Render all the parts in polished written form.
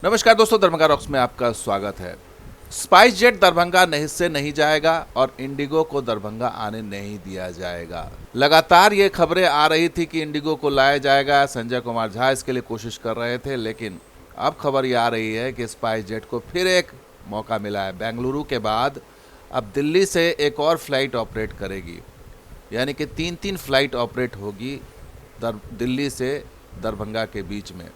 नमस्कार दोस्तों, दरभंगा रॉक्स में आपका स्वागत है। स्पाइस जेट दरभंगा नहीं से नहीं जाएगा और इंडिगो को दरभंगा आने नहीं दिया जाएगा। लगातार ये खबरें आ रही थी कि इंडिगो को लाया जाएगा। संजय कुमार झा इसके लिए कोशिश कर रहे थे, लेकिन अब खबर ये आ रही है कि स्पाइस जेट को फिर एक मौका मिला है। बेंगलुरु के बाद अब दिल्ली से एक और फ्लाइट ऑपरेट करेगी, यानी कि तीन फ्लाइट ऑपरेट होगी दिल्ली से दरभंगा के बीच में।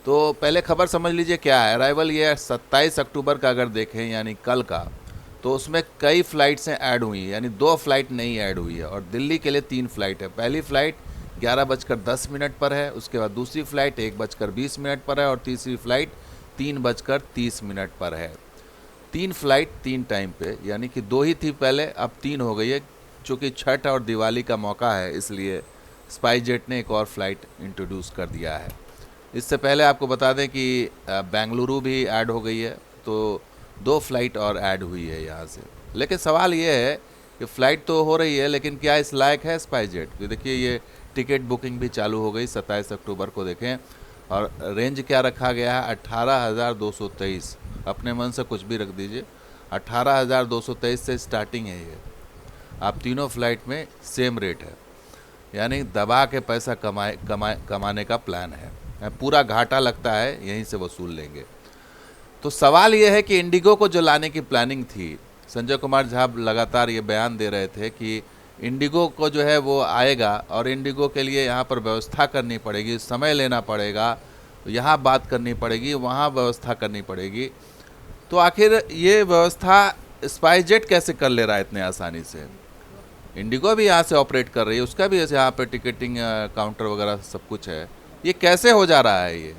तो पहले खबर समझ लीजिए क्या है। अराइवल ये 27 अक्टूबर का अगर देखें, यानी कल का, तो उसमें कई फ़्लाइट्स ऐड हुई हैं, यानी 2 फ्लाइट नहीं ऐड हुई है और दिल्ली के लिए 3 फ्लाइट है। पहली फ़्लाइट 11:10 पर है, उसके बाद दूसरी फ़्लाइट 1:20 पर है और तीसरी फ़्लाइट 3:30 पर है। 3 फ्लाइट 3 टाइम पे, यानी कि 2 ही थी पहले, अब 3 हो गई है। चूँकि छठ और दिवाली का मौका है, इसलिए स्पाइस जेट ने एक और फ्लाइट इंट्रोड्यूस कर दिया है। इससे पहले आपको बता दें कि बेंगलुरु भी ऐड हो गई है, तो 2 फ्लाइट और ऐड हुई है यहाँ से। लेकिन सवाल ये है कि फ़्लाइट तो हो रही है, लेकिन क्या इस लायक है स्पाइस जेट? तो देखिए, ये टिकट बुकिंग भी चालू हो गई 27 अक्टूबर को। देखें, और रेंज क्या रखा गया है, 18,223। अपने मन से कुछ भी रख दीजिए, 18,223 से स्टार्टिंग है ये। आप तीनों फ्लाइट में सेम रेट है, यानी दबा के पैसा कमाने का प्लान है। पूरा घाटा लगता है यहीं से वसूल लेंगे। तो सवाल ये है कि इंडिगो को जो लाने की प्लानिंग थी, संजय कुमार झा लगातार ये बयान दे रहे थे कि इंडिगो को जो है वो आएगा और इंडिगो के लिए यहाँ पर व्यवस्था करनी पड़ेगी, समय लेना पड़ेगा, यहाँ बात करनी पड़ेगी, वहाँ व्यवस्था करनी पड़ेगी। तो आखिर ये व्यवस्था स्पाइस जेट कैसे कर ले रहा है इतने आसानी से? इंडिगो भी यहाँ से ऑपरेट कर रही है, उसका भी यहाँ पर टिकटिंग काउंटर वगैरह सब कुछ है। ये कैसे हो जा रहा है? ये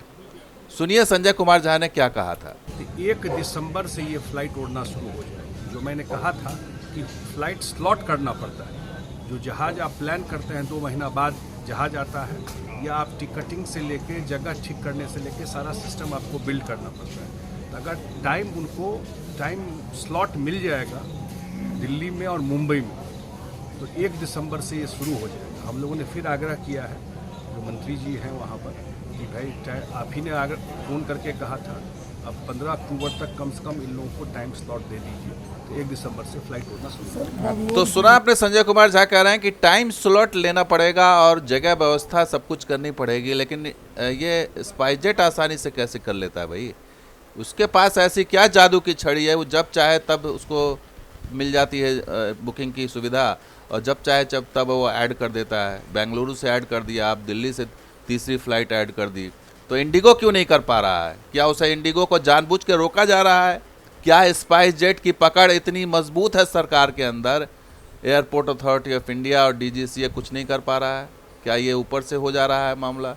सुनिए संजय कुमार झा ने क्या कहा था। 1 दिसंबर से ये फ्लाइट उड़ना शुरू हो जाएगी। जो मैंने कहा था कि फ्लाइट स्लॉट करना पड़ता है। जो जहाज़ आप प्लान करते हैं 2 महीना बाद जहाज़ आता है, या आप टिकटिंग से लेके जगह ठीक करने से लेके सारा सिस्टम आपको बिल्ड करना पड़ता है। तो अगर उनको टाइम स्लॉट मिल जाएगा दिल्ली में और मुंबई में, तो 1 दिसंबर से ये शुरू हो जाएगा। हम लोगों ने फिर आग्रह किया है, जो मंत्री जी हैं वहाँ पर, कि भाई आप ही ने फ़ोन करके कहा था, अब 15 अक्टूबर तक कम से कम इन लोगों को टाइम स्लॉट दे दीजिए, तो 1 दिसंबर से फ्लाइट उड़ना शुरू होगा। तो सुना आपने, संजय कुमार झा कह रहे हैं कि टाइम स्लॉट लेना पड़ेगा और जगह व्यवस्था सब कुछ करनी पड़ेगी। लेकिन ये स्पाइस जेट आसानी से कैसे कर लेता है भाई? उसके पास ऐसी क्या जादू की छड़ी है? वो जब चाहे तब उसको मिल जाती है बुकिंग की सुविधा, और जब चाहे तब वो ऐड कर देता है। बेंगलुरु से ऐड कर दिया, आप दिल्ली से तीसरी फ्लाइट ऐड कर दी। तो इंडिगो क्यों नहीं कर पा रहा है? क्या उसे इंडिगो को जानबूझ के रोका जा रहा है? क्या स्पाइस जेट की पकड़ इतनी मजबूत है सरकार के अंदर? एयरपोर्ट अथॉरिटी ऑफ इंडिया और डीजीसीए कुछ नहीं कर पा रहा है? क्या ये ऊपर से हो जा रहा है मामला?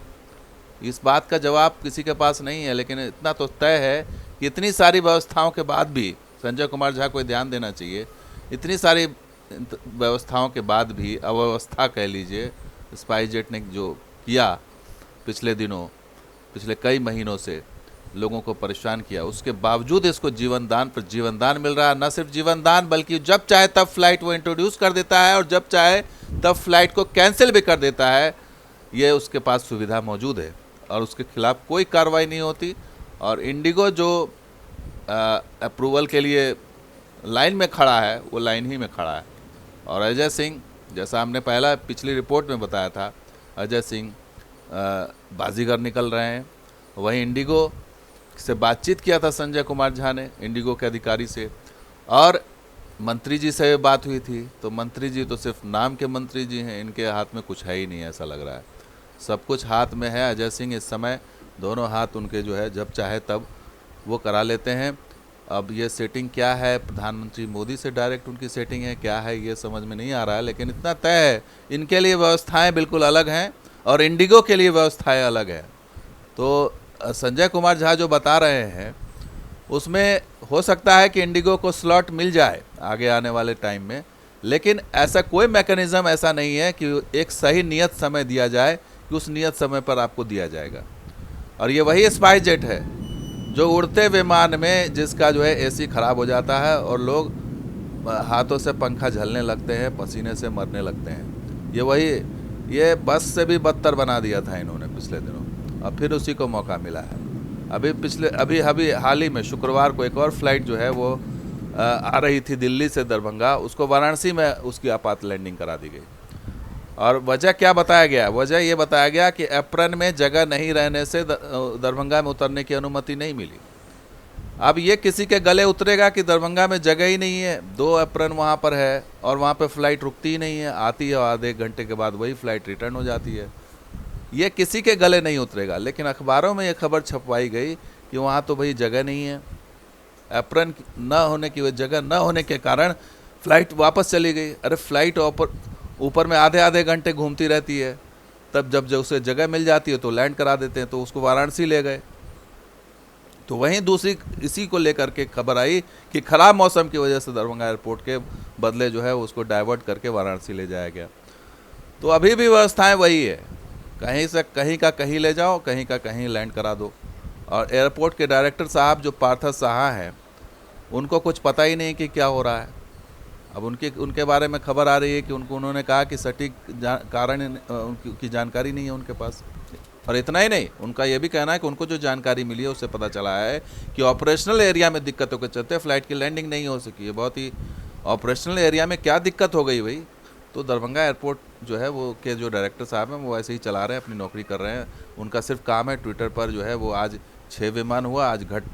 इस बात का जवाब किसी के पास नहीं है। लेकिन इतना तो तय है कि इतनी सारी व्यवस्थाओं के बाद भी, संजय कुमार झा को ध्यान देना चाहिए, इतनी सारी व्यवस्थाओं के बाद भी, अव्यवस्था कह लीजिए, स्पाइस जेट ने जो किया पिछले दिनों, पिछले कई महीनों से लोगों को परेशान किया, उसके बावजूद इसको जीवन दान पर जीवन दान मिल रहा है। न सिर्फ जीवन दान, बल्कि जब चाहे तब फ्लाइट वो इंट्रोड्यूस कर देता है और जब चाहे तब फ्लाइट को कैंसिल भी कर देता है। ये उसके पास सुविधा मौजूद है और उसके खिलाफ कोई कार्रवाई नहीं होती। और इंडिगो जो अप्रूवल के लिए लाइन में खड़ा है, वो लाइन ही में खड़ा है। और अजय सिंह, जैसा हमने पिछली रिपोर्ट में बताया था, अजय सिंह बाजीगर निकल रहे हैं। वहीं इंडिगो से बातचीत किया था संजय कुमार झा ने, इंडिगो के अधिकारी से, और मंत्री जी से बात हुई थी। तो मंत्री जी तो सिर्फ नाम के मंत्री जी हैं, इनके हाथ में कुछ है ही नहीं, ऐसा लग रहा है। सब कुछ हाथ में है अजय सिंह इस समय, दोनों हाथ उनके जो है जब चाहे तब वो करा लेते हैं। अब ये सेटिंग क्या है, प्रधानमंत्री मोदी से डायरेक्ट उनकी सेटिंग है, क्या है ये समझ में नहीं आ रहा है। लेकिन इतना तय है, इनके लिए व्यवस्थाएं बिल्कुल अलग हैं और इंडिगो के लिए व्यवस्थाएं अलग हैं। तो संजय कुमार झा जो बता रहे हैं, उसमें हो सकता है कि इंडिगो को स्लॉट मिल जाए आगे आने वाले टाइम में, लेकिन ऐसा कोई मैकेनिज़्म ऐसा नहीं है कि एक सही नियत समय दिया जाए कि उस नियत समय पर आपको दिया जाएगा। और ये वही स्पाइस जेट है जो उड़ते विमान में, जिसका जो है एसी ख़राब हो जाता है और लोग हाथों से पंखा झलने लगते हैं, पसीने से मरने लगते हैं। ये बस से भी बदतर बना दिया था इन्होंने पिछले दिनों, और फिर उसी को मौका मिला है। अभी अभी हाल ही में शुक्रवार को एक और फ्लाइट जो है वो आ रही थी दिल्ली से दरभंगा, उसको वाराणसी में उसकी आपात लैंडिंग करा दी गई। और वजह क्या बताया गया? वजह ये बताया गया कि एप्रन में जगह नहीं रहने से दरभंगा में उतरने की अनुमति नहीं मिली। अब ये किसी के गले उतरेगा कि दरभंगा में जगह ही नहीं है, 2 एप्रन वहाँ पर है और वहाँ पे फ़्लाइट रुकती ही नहीं है, आती है आधे घंटे के बाद वही फ़्लाइट रिटर्न हो जाती है। ये किसी के गले नहीं उतरेगा। लेकिन अखबारों में ये खबर छपवाई गई कि वहाँ तो भाई जगह नहीं है, एप्रन न होने की जगह न होने के कारण फ़्लाइट वापस चली गई। अरे फ्लाइट ऊपर में आधे आधे घंटे घूमती रहती है, तब जब उसे जगह मिल जाती है तो लैंड करा देते हैं, तो उसको वाराणसी ले गए। तो वहीं दूसरी इसी को लेकर के खबर आई कि ख़राब मौसम की वजह से दरभंगा एयरपोर्ट के बदले जो है उसको डाइवर्ट करके वाराणसी ले जाया गया। तो अभी भी व्यवस्थाएं वही है, कहीं से कहीं का कहीं ले जाओ, कहीं का कहीं लैंड करा दो। और एयरपोर्ट के डायरेक्टर साहब जो पार्थस साहा हैं, उनको कुछ पता ही नहीं कि क्या हो रहा है। अब उनके बारे में खबर आ रही है कि उन्होंने कहा कि सटीक कारण उनकी जानकारी नहीं है उनके पास। और इतना ही नहीं, उनका यह भी कहना है कि उनको जो जानकारी मिली है उससे पता चला है कि ऑपरेशनल एरिया में दिक्कतों के चलते फ़्लाइट की लैंडिंग नहीं हो सकी है। बहुत ही ऑपरेशनल एरिया में क्या दिक्कत हो गई भाई? तो दरभंगा एयरपोर्ट जो है वो के जो डायरेक्टर साहब हैं वो ऐसे ही चला रहे हैं, अपनी नौकरी कर रहे हैं। उनका सिर्फ काम है ट्विटर पर जो है वो आज 6 विमान हुआ, आज घट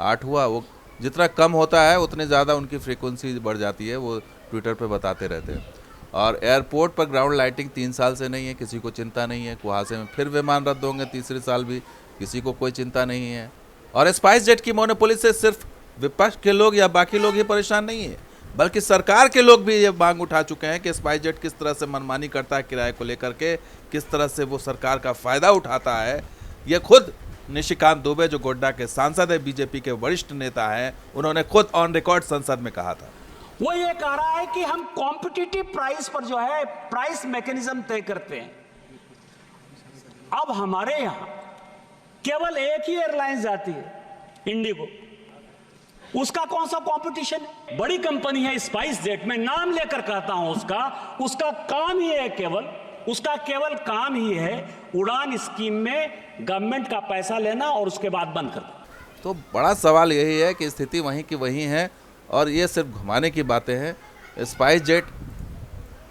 8 हुआ। वो जितना कम होता है उतने ज़्यादा उनकी फ्रीक्वेंसी बढ़ जाती है, वो ट्विटर पर बताते रहते हैं। और एयरपोर्ट पर ग्राउंड लाइटिंग 3 साल से नहीं है, किसी को चिंता नहीं है। कुहासे में फिर विमान रद्द होंगे तीसरे साल भी, किसी को कोई चिंता नहीं है। और स्पाइस जेट की मोनोपोली से सिर्फ विपक्ष के लोग या बाकी लोग ही परेशान नहीं है, बल्कि सरकार के लोग भी ये मांग उठा चुके हैं कि स्पाइस जेट किस तरह से मनमानी करता है किराए को लेकर के, किस तरह से वो सरकार का फ़ायदा उठाता है। ये खुद निशिकांत दुबे जो गोड्डा के सांसद है, बीजेपी के वरिष्ठ नेता हैं, उन्होंने खुद ऑन रिकॉर्ड संसद में कहा था। वो ये कह रहा है कि हम कॉम्पिटिटिव प्राइस पर जो है प्राइस मैकेनिज्म तय करते हैं। अब हमारे यहां केवल एक ही एयरलाइंस जाती है, इंडिगो। उसका कौन सा कंपटीशन है? बड़ी कंपनी है स्पाइस जेट, मैं नाम लेकर कहता हूं उसका काम ही है, उसका केवल काम ही है उड़ान स्कीम में गवर्नमेंट का पैसा लेना और उसके बाद बंद कर देना। तो बड़ा सवाल यही है कि स्थिति वहीं की वहीं है और ये सिर्फ घुमाने की बातें हैं। स्पाइस जेट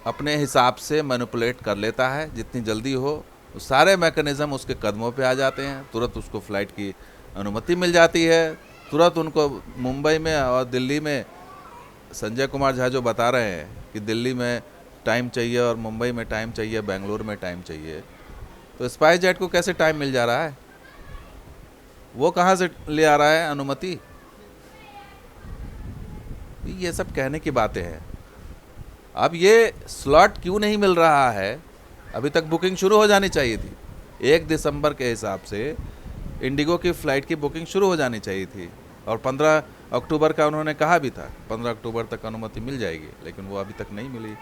अपने हिसाब से मैनिपुलेट कर लेता है, जितनी जल्दी हो सारे मैकेनिज़्म उसके कदमों पे आ जाते हैं, तुरंत उसको फ़्लाइट की अनुमति मिल जाती है, तुरंत उनको मुंबई में और दिल्ली में संजय कुमार झा जो बता रहे हैं कि दिल्ली में टाइम चाहिए और मुंबई में टाइम चाहिए, बेंगलोर में टाइम चाहिए, तो स्पाइस जेट को कैसे टाइम मिल जा रहा है? वो कहाँ से ले आ रहा है अनुमति? ये सब कहने की बातें हैं। अब ये स्लॉट क्यों नहीं मिल रहा है? अभी तक बुकिंग शुरू हो जानी चाहिए थी। 1 दिसंबर के हिसाब से इंडिगो की फ़्लाइट की बुकिंग शुरू हो जानी चाहिए थी और 15 अक्टूबर का उन्होंने कहा भी था 15 अक्टूबर तक अनुमति मिल जाएगी, लेकिन वो अभी तक नहीं मिली।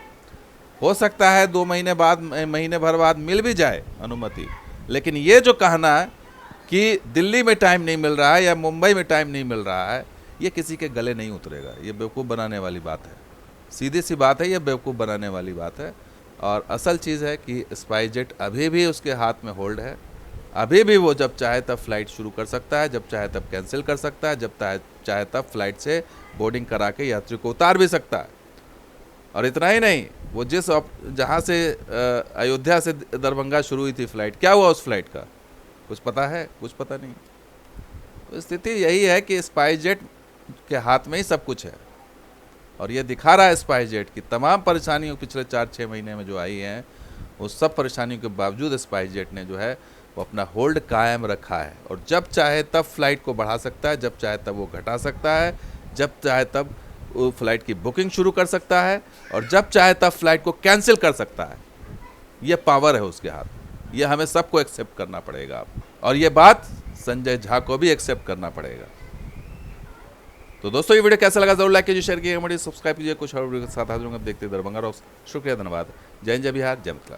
हो सकता है 2 महीने बाद, महीने भर बाद मिल भी जाए अनुमति, लेकिन ये जो कहना है कि दिल्ली में टाइम नहीं मिल रहा है या मुंबई में टाइम नहीं मिल रहा है, ये किसी के गले नहीं उतरेगा। ये बेवकूफ़ बनाने वाली बात है, सीधी सी बात है, ये बेवकूफ़ बनाने वाली बात है। और असल चीज़ है कि स्पाइस जेट अभी भी उसके हाथ में होल्ड है, अभी भी वो जब चाहे तब फ्लाइट शुरू कर सकता है, जब चाहे तब कैंसिल कर सकता है, जब चाहे तब फ्लाइट से बोर्डिंग करा के यात्री को उतार भी सकता है। और इतना ही नहीं, वो जहाँ से अयोध्या से दरभंगा शुरू हुई थी फ़्लाइट, क्या हुआ उस फ्लाइट का? कुछ पता है? कुछ पता नहीं। तो स्थिति यही है कि स्पाइस जेट के हाथ में ही सब कुछ है और ये दिखा रहा है स्पाइस जेट की तमाम परेशानियों पिछले 4-6 महीने में जो आई हैं, उस सब परेशानियों के बावजूद स्पाइस जेट ने जो है वो अपना होल्ड कायम रखा है और जब चाहे तब फ्लाइट को बढ़ा सकता है, जब चाहे तब वो घटा सकता है, जब चाहे तब वो फ्लाइट की बुकिंग शुरू कर सकता है और जब चाहे तब फ्लाइट को कैंसिल कर सकता है। ये पावर है उसके हाथ, ये हमें सबको एक्सेप्ट करना पड़ेगा और ये बात संजय झा को भी एक्सेप्ट करना पड़ेगा। तो दोस्तों ये वीडियो कैसा लगा जरूर लाइक कीजिए, शेयर कीजिए, सब्सक्राइब कीजिए। कुछ और वीडियो के साथ हाजिर होंगे। देखते दरभंगा रॉक्स। शुक्रिया, धन्यवाद। जय हिंद, जय बिहार, जय मिथिला।